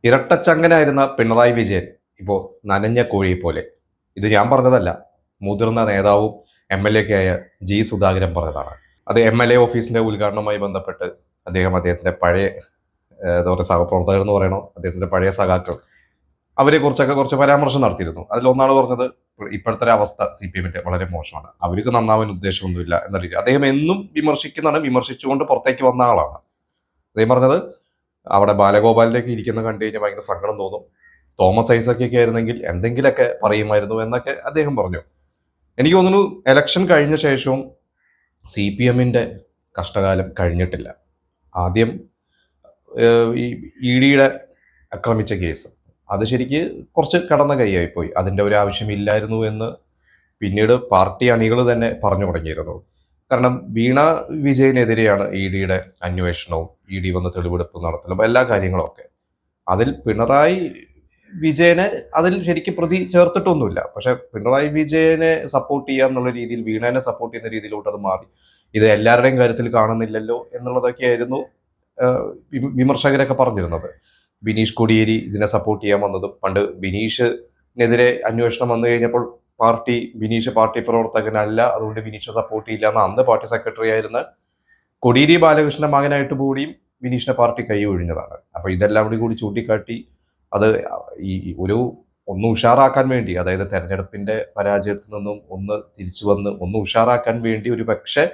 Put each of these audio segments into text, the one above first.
ഇരട്ടച്ചങ്കനായിരുന്ന പിണറായി വിജയൻ ഇപ്പോൾ നനഞ്ഞ കോഴിയെ പോലെ. ഇത് ഞാൻ പറഞ്ഞതല്ല, മുതിർന്ന നേതാവും എം എൽ എ ഒക്കെ ആയ ജി സുധാകരൻ പറഞ്ഞതാണ്. അത് എം എൽ എ ഓഫീസിന്റെ ഉദ്ഘാടനവുമായി ബന്ധപ്പെട്ട് അദ്ദേഹത്തിന്റെ പഴയ എന്താ പറയുക സഹപ്രവർത്തകർ എന്ന് പറയണോ, അദ്ദേഹത്തിന്റെ പഴയ സഖാക്കൾ, അവരെ കുറിച്ചൊക്കെ കുറച്ച് പരാമർശം നടത്തിയിരുന്നു. അതിലൊന്നാണ് പറഞ്ഞത്, ഇപ്പോഴത്തെ ഒരു അവസ്ഥ സി പി എമ്മിന്റെ വളരെ മോശമാണ്, അവർക്ക് നന്നാവാൻ ഉദ്ദേശമൊന്നുമില്ല എന്ന രീതി. അദ്ദേഹം എന്നും വിമർശിക്കുന്നതാണ്, വിമർശിച്ചുകൊണ്ട് പുറത്തേക്ക് വന്ന ആളാണ്. അദ്ദേഹം പറഞ്ഞത്, അവിടെ ബാലഗോപാലിലേക്ക് ഇരിക്കുന്ന കണ്ടു കഴിഞ്ഞാൽ ഭയങ്കര സങ്കടം തോന്നും, തോമസ് ഐസക്കൊക്കെ ആയിരുന്നെങ്കിൽ എന്തെങ്കിലുമൊക്കെ പറയുമായിരുന്നു എന്നൊക്കെ അദ്ദേഹം പറഞ്ഞു. എനിക്ക് തോന്നുന്നു എലക്ഷൻ കഴിഞ്ഞ ശേഷവും സി പി എമ്മിൻ്റെ കഷ്ടകാലം കഴിഞ്ഞിട്ടില്ല. ആദ്യം ഈ ഇ ഡിയുടെ ആക്രമിച്ച കേസ്, അത് ശരിക്ക് കുറച്ച് കടന്ന കൈയായിപ്പോയി, അതിൻ്റെ ഒരു ആവശ്യമില്ലായിരുന്നു എന്ന് പിന്നീട് പാർട്ടി അണികൾ തന്നെ പറഞ്ഞു തുടങ്ങിയിരുന്നു. കാരണം വീണ വിജയനെതിരെയാണ് ഇ ഡിയുടെ അന്വേഷണവും ഇ ഡി വന്ന് തെളിവെടുപ്പ് നടത്തലും എല്ലാ കാര്യങ്ങളും ഒക്കെ. അതിൽ പിണറായി വിജയനെ അതിൽ ശരിക്കും പ്രതി ചേർത്തിട്ടൊന്നുമില്ല. പക്ഷെ പിണറായി വിജയനെ സപ്പോർട്ട് ചെയ്യുക എന്നുള്ള രീതിയിൽ, വീണനെ സപ്പോർട്ട് ചെയ്യുന്ന രീതിയിലോട്ട് അത് മാറി. ഇത് എല്ലാവരുടെയും കാര്യത്തിൽ കാണുന്നില്ലല്ലോ എന്നുള്ളതൊക്കെയായിരുന്നു വിമർശകരൊക്കെ പറഞ്ഞിരുന്നത്. ബിനീഷ് കോടിയേരി ഇതിനെ സപ്പോർട്ട് ചെയ്യാൻ വന്നതും, പണ്ട് ബിനീഷിനെതിരെ അന്വേഷണം വന്നു കഴിഞ്ഞപ്പോൾ ബിനീഷ് പാർട്ടി പ്രവർത്തകനല്ല, അതുകൊണ്ട് ബിനീഷ് സപ്പോർട്ട് ചെയ്യില്ല എന്ന് അന്ന് പാർട്ടി സെക്രട്ടറി ആയിരുന്ന കോടിയേരി ബാലകൃഷ്ണന്റെ മകനായിട്ട് കൂടിയും ബിനീഷിനെ പാർട്ടി കൈ ഒഴിഞ്ഞതാണ്. അപ്പൊ ഇതെല്ലാം കൂടി ചൂണ്ടിക്കാട്ടി അത് ഈ ഒന്ന് ഉഷാറാക്കാൻ വേണ്ടി, അതായത് തെരഞ്ഞെടുപ്പിന്റെ പരാജയത്തിൽ നിന്നും ഒന്ന് തിരിച്ചു വന്ന് ഒന്ന് ഉഷാറാക്കാൻ വേണ്ടി ഒരു പക്ഷേ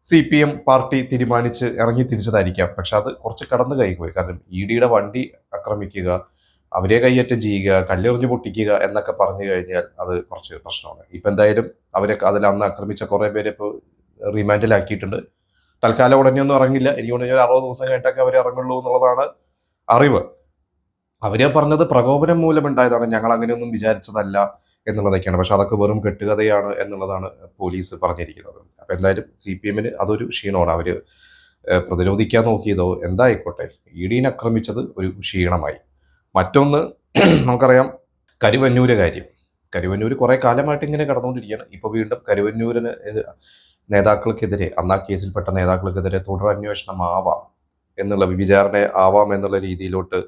സി പി എം പാർട്ടി തീരുമാനിച്ച് ഇറങ്ങി തിരിച്ചതായിരിക്കാം. പക്ഷെ അത് കുറച്ച് കടന്നു കൈപോയി. കാരണം ഇ ഡിയുടെ വണ്ടി ആക്രമിക്കുക, അവരെ കൈയേറ്റം ചെയ്യുക, കല്ലെറിഞ്ഞ് പൊട്ടിക്കുക എന്നൊക്കെ പറഞ്ഞു കഴിഞ്ഞാൽ അത് കുറച്ച് പ്രശ്നമാണ്. ഇപ്പം എന്തായാലും അവരൊക്കെ അതിൽ അന്ന് ആക്രമിച്ച കുറേ പേരെ ഇപ്പോൾ റിമാൻഡിലാക്കിയിട്ടുണ്ട്. തൽക്കാലം ഉടനെയൊന്നും ഇറങ്ങില്ല, എനിക്ക് തോന്നുന്നു 60 ദിവസം കഴിഞ്ഞിട്ടൊക്കെ അവർ ഇറങ്ങുള്ളൂ എന്നുള്ളതാണ് അറിവ്. അവരെ പറഞ്ഞത് പ്രകോപനം മൂലമുണ്ടായതാണ്, ഞങ്ങൾ അങ്ങനെയൊന്നും വിചാരിച്ചതല്ല എന്നുള്ളതൊക്കെയാണ്. പക്ഷെ അതൊക്കെ വെറും കെട്ടുകഥയാണ് എന്നുള്ളതാണ് പോലീസ് പറഞ്ഞിരിക്കുന്നത്. അപ്പം എന്തായാലും സി പി എമ്മിന് അതൊരു ക്ഷീണമാണ്. അവർ പ്രതിരോധിക്കാൻ നോക്കിയതോ എന്തായിക്കോട്ടെ, ഇ ഡിനെ ആക്രമിച്ചത് ഒരു ക്ഷീണമായി. മറ്റൊന്ന് നമുക്കറിയാം, കരുവന്നൂര് കാര്യം. കരുവന്നൂര് കുറെ കാലമായിട്ട് ഇങ്ങനെ കടന്നുകൊണ്ടിരിക്കുകയാണ്. ഇപ്പോൾ വീണ്ടും കരുവന്നൂരിന് നേതാക്കൾക്കെതിരെ, അന്ന് ആ കേസിൽപ്പെട്ട നേതാക്കൾക്കെതിരെ തുടർ അന്വേഷണം ആവാം എന്നുള്ള, വിചാരണ ആവാം എന്നുള്ള രീതിയിലോട്ട്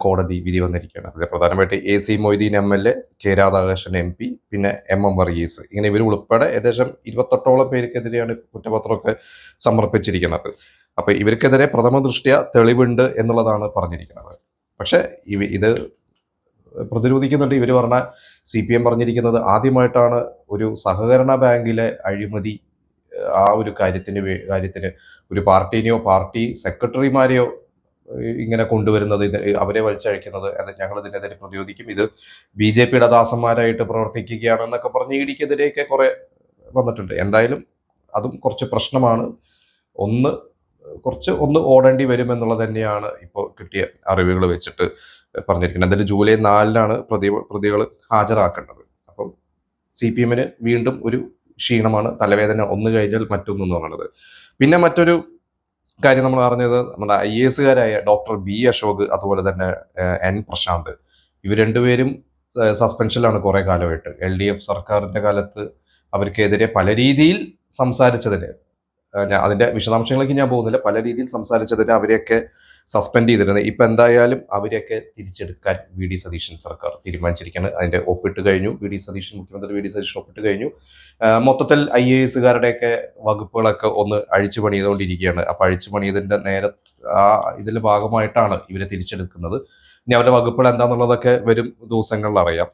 കോടതി വിധി വന്നിരിക്കുകയാണ്. അതിൽ പ്രധാനമായിട്ട് A C Moideen M L A, K Radhakrishnan M P, പിന്നെ എം വർഗീസ്, ഇങ്ങനെ ഇവർ ഉൾപ്പെടെ ഏകദേശം 28ഓളം പേർക്കെതിരെയാണ് കുറ്റപത്രമൊക്കെ സമർപ്പിച്ചിരിക്കുന്നത്. അപ്പൊ ഇവർക്കെതിരെ പ്രഥമ ദൃഷ്ട്യാ തെളിവുണ്ട് എന്നുള്ളതാണ് പറഞ്ഞിരിക്കുന്നത്. പക്ഷെ ഇത് പ്രതിരോധിക്കുന്നുണ്ട്. ഇവർ പറഞ്ഞ സി പി എം പറഞ്ഞിരിക്കുന്നത്, ആദ്യമായിട്ടാണ് ഒരു സഹകരണ ബാങ്കിലെ അഴിമതി ആ ഒരു കാര്യത്തിന് ഒരു പാർട്ടിനെയോ പാർട്ടി സെക്രട്ടറിമാരെയോ ഇങ്ങനെ കൊണ്ടുവരുന്നത്, അവരെ വലിച്ചഴിക്കുന്നത്, ഞങ്ങൾ ഇതിനെതിരെ പ്രതിരോധിക്കും, ഇത് ബി ജെ പിയുടെ ദാസന്മാരായിട്ട് പ്രവർത്തിക്കുകയാണെന്നൊക്കെ പറഞ്ഞ് ഇ ഡിക്കെതിരെയൊക്കെ കുറെ വന്നിട്ടുണ്ട്. എന്തായാലും അതും കുറച്ച് പ്രശ്നമാണ്. ഒന്ന് ഓടേണ്ടി വരും എന്നുള്ളത് തന്നെയാണ് ഇപ്പോൾ കിട്ടിയ അറിവുകൾ വെച്ചിട്ട് പറഞ്ഞിരിക്കുന്നത്. എന്തായാലും ജൂലൈ 4-നാണ് പ്രതികൾ ഹാജരാക്കേണ്ടത്. അപ്പം സി പി എമ്മിന് വീണ്ടും ഒരു ക്ഷീണമാണ്, തലവേദന ഒന്ന് കഴിഞ്ഞാൽ മറ്റൊന്നെന്ന് പറയുന്നത്. പിന്നെ മറ്റൊരു കാര്യം നമ്മൾ അറിഞ്ഞത്, നമ്മുടെ IAS ഡോക്ടർ ബി അശോക്, അതുപോലെ തന്നെ എൻ പ്രശാന്ത്, ഇവർ രണ്ടുപേരും സസ്പെൻഷനിലാണ് കുറെ കാലമായിട്ട്. LDF സർക്കാരിന്റെ കാലത്ത് അവർക്കെതിരെ പല രീതിയിൽ സംസാരിച്ചതിന്, അതിന്റെ വിശദാംശങ്ങളിലേക്ക് ഞാൻ പോകുന്നില്ല, പല രീതിയിൽ സംസാരിച്ചതിന് അവരെയൊക്കെ സസ്പെൻഡ് ചെയ്തിരുന്നത്. ഇപ്പൊ എന്തായാലും അവരെയൊക്കെ തിരിച്ചെടുക്കാൻ വി ഡി സതീശൻ സർക്കാർ തീരുമാനിച്ചിരിക്കുകയാണ്. അതിന്റെ ഒപ്പിട്ട് കഴിഞ്ഞു. മുഖ്യമന്ത്രി വി ഡി സതീശൻ ഒപ്പിട്ട് കഴിഞ്ഞു. മൊത്തത്തിൽ IAS വകുപ്പുകളൊക്കെ ഒന്ന് അഴിച്ചു പണിതുകൊണ്ടിരിക്കുകയാണ്. അപ്പൊ അഴിച്ചു പണിയതിന്റെ ഇതിന്റെ ഭാഗമായിട്ടാണ് ഇവരെ തിരിച്ചെടുക്കുന്നത്. ഇനി അവരുടെ വകുപ്പുകൾ എന്താണെന്നുള്ളതൊക്കെ വരും ദിവസങ്ങളിൽ അറിയാം.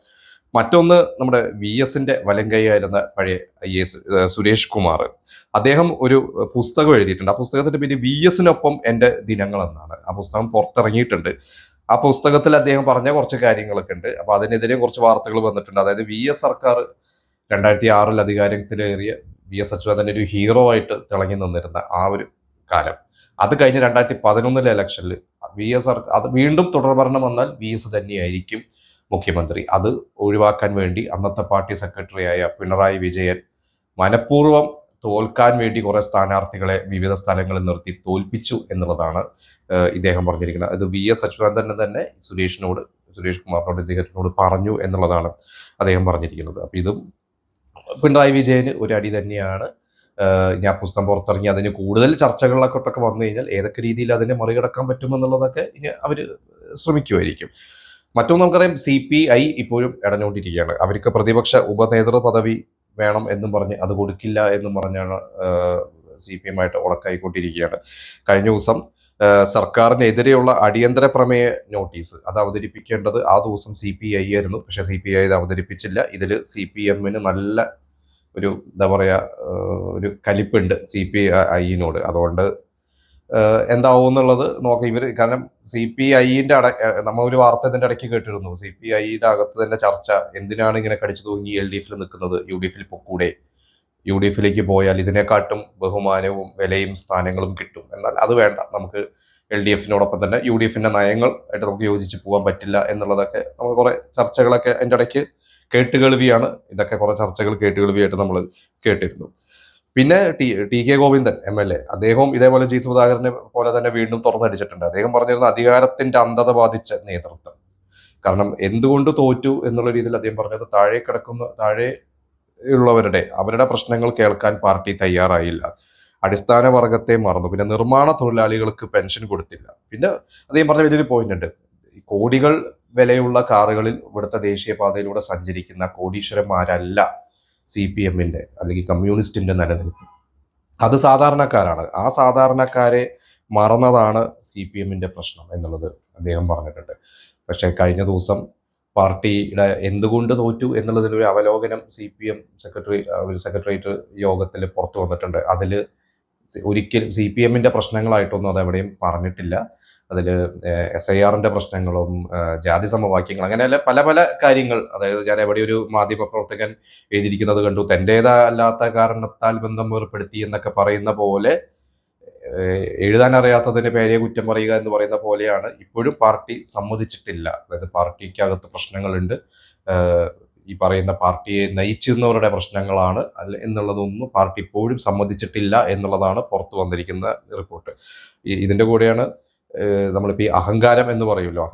മറ്റൊന്ന്, നമ്മുടെ VSന്റെ വലങ്കൈയായിരുന്ന പഴയ IAS സുരേഷ് കുമാർ, അദ്ദേഹം ഒരു പുസ്തകം എഴുതിയിട്ടുണ്ട്. ആ പുസ്തകത്തിന്റെ പേര് VSനൊപ്പം എൻ്റെ ദിനങ്ങൾ എന്നാണ്. ആ പുസ്തകം പുറത്തിറങ്ങിയിട്ടുണ്ട്. ആ പുസ്തകത്തിൽ അദ്ദേഹം പറഞ്ഞ കുറച്ച് കാര്യങ്ങളൊക്കെ ഉണ്ട്. അപ്പൊ അതിനെതിരെ കുറച്ച് വാർത്തകൾ വന്നിട്ടുണ്ട്. അതായത് VS സർക്കാർ 2006 അധികാരത്തിലേറിയ VS അച്യുതാനന്ദൻ ഒരു ഹീറോ ആയിട്ട് തിളങ്ങി നിന്നിരുന്ന ആ ഒരു കാലം, അത് കഴിഞ്ഞ് 2011 ഇലക്ഷനിൽ അത് വീണ്ടും തുടർഭരണം വന്നാൽ VS തന്നെയായിരിക്കും മുഖ്യമന്ത്രി. അത് ഒഴിവാക്കാൻ വേണ്ടി അന്നത്തെ പാർട്ടി സെക്രട്ടറിയായ പിണറായി വിജയൻ മനഃപൂർവ്വം തോൽക്കാൻ വേണ്ടി കുറെ സ്ഥാനാർത്ഥികളെ വിവിധ സ്ഥലങ്ങളിൽ നിർത്തി തോൽപ്പിച്ചു എന്നുള്ളതാണ് ഇദ്ദേഹം പറഞ്ഞിരിക്കുന്നത്. അത് VS അച്യുതാനന്ദൻ തന്നെ സുരേഷ് കുമാറിനോട്, ഇദ്ദേഹത്തിനോട് പറഞ്ഞു എന്നുള്ളതാണ് അദ്ദേഹം പറഞ്ഞിരിക്കുന്നത്. അപ്പൊ ഇതും പിണറായി വിജയന് ഒരു അടി തന്നെയാണ്. ഞാൻ പുസ്തകം പുറത്തിറങ്ങി അതിന് കൂടുതൽ ചർച്ചകളിലൊക്കെ വന്നു കഴിഞ്ഞാൽ ഏതൊക്കെ രീതിയിൽ അതിനെ മറികടക്കാൻ പറ്റുമെന്നുള്ളതൊക്കെ ഇനി അവർ ശ്രമിക്കുമായിരിക്കും. മറ്റൊന്ന് നമുക്കറിയാം, CPI ഇപ്പോഴും ഇടഞ്ഞുകൊണ്ടിരിക്കുകയാണ്. അവർക്ക് പ്രതിപക്ഷ ഉപനേതൃ പദവി വേണം എന്നും പറഞ്ഞ് അത് കൊടുക്കില്ല എന്നും പറഞ്ഞാണ് CPM ആയിട്ട് ഉടക്കായിക്കൊണ്ടിരിക്കുകയാണ്. കഴിഞ്ഞ ദിവസം സർക്കാരിനെതിരെയുള്ള അടിയന്തര പ്രമേയ നോട്ടീസ് അത് അവതരിപ്പിക്കേണ്ടത് ആ ദിവസം CPI ആയിരുന്നു. പക്ഷെ CPI ഇത് അവതരിപ്പിച്ചില്ല. ഇതിൽ CPMന് നല്ല ഒരു എന്താ പറയുക ഒരു കലിപ്പുണ്ട് CPIനോട്. അതുകൊണ്ട് എന്താവും എന്നുള്ളത് നോക്കാം ഇവർ. കാരണം CPIന്റെ നമ്മൾ ഒരു വാർത്ത ഇതിന്റെ ഇടയ്ക്ക് കേട്ടിരുന്നു. CPIയുടെ അകത്ത് തന്നെ ചർച്ച, എന്തിനാണ് ഇങ്ങനെ കടിച്ചു തൂങ്ങി LDFൽ നിൽക്കുന്നത്, UDFൽ പൊക്കൂടെ, UDFിലേക്ക് പോയാൽ ഇതിനെക്കാട്ടും ബഹുമാനവും വിലയും സ്ഥാനങ്ങളും കിട്ടും. എന്നാൽ അത് വേണ്ട, നമുക്ക് LDFനോടൊപ്പം തന്നെ UDFിന്റെ നയങ്ങൾ ആയിട്ട് നമുക്ക് യോജിച്ച് പോകാൻ പറ്റില്ല എന്നുള്ളതൊക്കെ നമ്മൾ കുറെ ചർച്ചകളൊക്കെ അതിൻ്റെ ഇടയ്ക്ക് കേട്ടുകേൾവിയാണ്. ഇതൊക്കെ കുറെ ചർച്ചകൾ കേട്ടുകേൾവിയായിട്ട് നമ്മൾ കേട്ടിരുന്നു. പിന്നെ ടി കെ ഗോവിന്ദൻ MLA, അദ്ദേഹവും ഇതേപോലെ ജി സുധാകരനെ പോലെ തന്നെ വീണ്ടും തുറന്നടിച്ചിട്ടുണ്ട്. അദ്ദേഹം പറഞ്ഞിരുന്ന അധികാരത്തിന്റെ അന്ധത ബാധിച്ച നേതൃത്വം. കാരണം എന്തുകൊണ്ട് തോറ്റു എന്നുള്ള രീതിയിൽ അദ്ദേഹം പറഞ്ഞത്, താഴെ ഉള്ളവരുടെ അവരുടെ പ്രശ്നങ്ങൾ കേൾക്കാൻ പാർട്ടി തയ്യാറായില്ല, അടിസ്ഥാന വർഗത്തെ മറന്നു, പിന്നെ നിർമ്മാണ തൊഴിലാളികൾക്ക് പെൻഷൻ കൊടുത്തില്ല. പിന്നെ അദ്ദേഹം പറഞ്ഞ വലിയൊരു പോയിന്റ് ഉണ്ട്, കോടികൾ വിലയുള്ള കാറുകളിൽ ഇവിടുത്തെ ദേശീയപാതയിലൂടെ സഞ്ചരിക്കുന്ന കോടീശ്വരന്മാരല്ല CPMന്റെ അല്ലെങ്കിൽ കമ്മ്യൂണിസ്റ്റിന്റെ നിലനിൽപ്പ്, അത് സാധാരണക്കാരാണ്. ആ സാധാരണക്കാരെ മറന്നതാണ് CPMന്റെ പ്രശ്നം എന്നുള്ളത് അദ്ദേഹം പറഞ്ഞിട്ടുണ്ട്. പക്ഷെ കഴിഞ്ഞ ദിവസം പാർട്ടിയുടെ എന്തുകൊണ്ട് തോറ്റു എന്നുള്ളതിലൊരു അവലോകനം CPM സെക്രട്ടേറിയറ്റ് യോഗത്തിൽ പുറത്തു വന്നിട്ടുണ്ട്. അതിൽ ഒരിക്കലും CPMന്റെ പ്രശ്നങ്ങളായിട്ടൊന്നും അതെവിടെയും പറഞ്ഞിട്ടില്ല. അതിൽ SIRന്റെ പ്രശ്നങ്ങളും ജാതി സമവാക്യങ്ങൾ അങ്ങനെയല്ല പല പല കാര്യങ്ങൾ. അതായത് ഞാൻ എവിടെ ഒരു മാധ്യമ പ്രവർത്തകൻ എഴുതിയിരിക്കുന്നത് കണ്ടു, തൻ്റേതല്ലാത്ത കാരണത്താൽ ബന്ധം വേർപ്പെടുത്തി എന്നൊക്കെ പറയുന്ന പോലെ, എഴുതാൻ അറിയാത്തതിന് പേരെ കുറ്റം പറയുക എന്ന് പറയുന്ന പോലെയാണ്. ഇപ്പോഴും പാർട്ടി സമ്മതിച്ചിട്ടില്ല. അതായത് പാർട്ടിക്കകത്ത് പ്രശ്നങ്ങളുണ്ട്, ഈ പറയുന്ന പാർട്ടിയെ നയിച്ചിരുന്നവരുടെ പ്രശ്നങ്ങളാണ് എന്നുള്ളതൊന്നും പാർട്ടി ഇപ്പോഴും സമ്മതിച്ചിട്ടില്ല എന്നുള്ളതാണ് പുറത്തു വന്നിരിക്കുന്ന റിപ്പോർട്ട്. ഇതിൻ്റെ കൂടെയാണ് നമ്മളിപ്പോൾ ഈ അഹങ്കാരം എന്ന് പറയുമല്ലോ,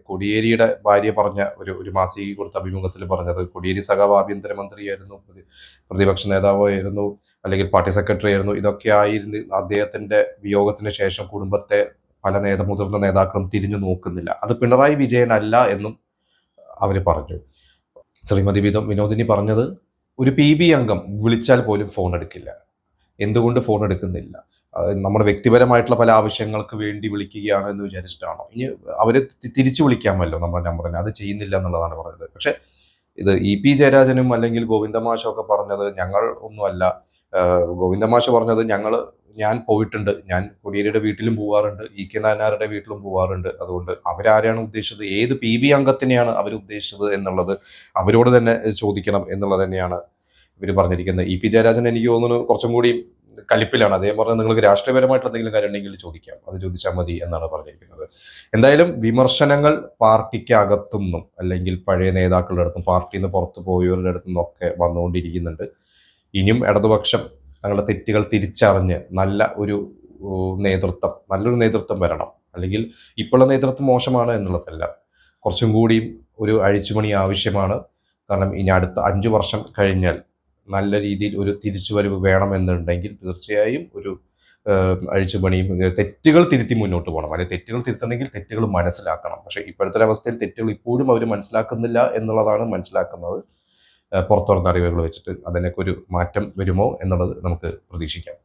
കോടിയേരിയുടെ ഭാര്യ പറഞ്ഞ ഒരു മാസിക കൊടുത്ത അഭിമുഖത്തിൽ പറഞ്ഞത്, കോടിയേരി സഖാവ് ആഭ്യന്തരമന്ത്രിയായിരുന്നു, പ്രതിപക്ഷ നേതാവായിരുന്നു, അല്ലെങ്കിൽ പാർട്ടി സെക്രട്ടറി ആയിരുന്നു. ഇതൊക്കെ ആയിരുന്നു അദ്ദേഹത്തിന്റെ വിയോഗത്തിന് ശേഷം കുടുംബത്തെ പല മുതിർന്ന നേതാക്കളും തിരിഞ്ഞു നോക്കുന്നില്ല. അത് പിണറായി വിജയൻ അല്ല എന്നും അവർ പറഞ്ഞു. ശ്രീമതി വിനോദിനി പറഞ്ഞത്, ഒരു PB അംഗം വിളിച്ചാൽ പോലും ഫോൺ എടുക്കില്ല. എന്തുകൊണ്ട് ഫോൺ എടുക്കുന്നില്ല? നമ്മുടെ വ്യക്തിപരമായിട്ടുള്ള പല ആവശ്യങ്ങൾക്ക് വേണ്ടി വിളിക്കുകയാണ് എന്ന് വിചാരിച്ചിട്ടാണോ? ഇനി അവരെ തിരിച്ചു വിളിക്കാമല്ലോ നമ്മുടെ നമ്പറിന്, അത് ചെയ്യുന്നില്ല എന്നുള്ളതാണ് പറഞ്ഞത്. പക്ഷെ ഇത് EP ജയരാജനും അല്ലെങ്കിൽ ഗോവിന്ദമാഷും ഒക്കെ പറഞ്ഞത് ഞങ്ങൾ ഒന്നുമല്ല. ഗോവിന്ദമാഷ് പറഞ്ഞത് ഞാൻ പോയിട്ടുണ്ട്, ഞാൻ കോടിയേരിയുടെ വീട്ടിലും പോവാറുണ്ട്, EK നായനാരുടെ വീട്ടിലും പോവാറുണ്ട്. അതുകൊണ്ട് അവരാരെയാണ് ഉദ്ദേശിച്ചത്, ഏത് PB അംഗത്തിനെയാണ് അവർ ഉദ്ദേശിച്ചത് എന്നുള്ളത് അവരോട് തന്നെ ചോദിക്കണം എന്നുള്ളത് തന്നെയാണ് ഇവർ പറഞ്ഞിരിക്കുന്നത്. EP ജയരാജൻ എനിക്ക് തോന്നുന്നു കുറച്ചും കൂടി കലിപ്പിലാണ്. അദ്ദേഹം പറഞ്ഞത്, നിങ്ങൾക്ക് രാഷ്ട്രീയപരമായിട്ടുള്ള എന്തെങ്കിലും കാര്യം ഉണ്ടെങ്കിൽ ചോദിക്കാം, അത് ചോദിച്ചാൽ മതി എന്നാണ് പറഞ്ഞിരിക്കുന്നത്. എന്തായാലും വിമർശനങ്ങൾ പാർട്ടിക്ക് അകത്തുനിന്നും അല്ലെങ്കിൽ പഴയ നേതാക്കളുടെ അടുത്തും പാർട്ടിയിൽ നിന്ന് പുറത്തു പോയവരുടെ അടുത്തുനിന്നൊക്കെ വന്നുകൊണ്ടിരിക്കുന്നുണ്ട്. ഇനിയും ഇടതുപക്ഷം തങ്ങളുടെ തെറ്റുകൾ തിരിച്ചറിഞ്ഞ് നല്ലൊരു നേതൃത്വം വരണം. അല്ലെങ്കിൽ ഇപ്പോഴുള്ള നേതൃത്വം മോശമാണ് എന്നുള്ളതല്ല, കുറച്ചും കൂടിയും ഒരു അഴിച്ചുപണി ആവശ്യമാണ്. കാരണം ഇനി അടുത്ത 5 വർഷം കഴിഞ്ഞാൽ നല്ല രീതിയിൽ ഒരു തിരിച്ചുവരവ് വേണമെന്നുണ്ടെങ്കിൽ തീർച്ചയായും ഒരു അഴിച്ചുപണിയും, തെറ്റുകൾ തിരുത്തി മുന്നോട്ട് പോകണം. അല്ലെങ്കിൽ തെറ്റുകൾ തിരുത്തണമെങ്കിൽ തെറ്റുകൾ മനസ്സിലാക്കണം. പക്ഷേ ഇപ്പോഴത്തെ അവസ്ഥയിൽ തെറ്റുകൾ ഇപ്പോഴും അവർ മനസ്സിലാക്കുന്നില്ല എന്നുള്ളതാണ് മനസ്സിലാക്കുന്നത്. പുറത്തു വരുന്ന അറിവുകൾ വെച്ചിട്ട് അതിനൊക്കെ ഒരു മാറ്റം വരുമോ എന്നുള്ളത് നമുക്ക് പ്രതീക്ഷിക്കാം.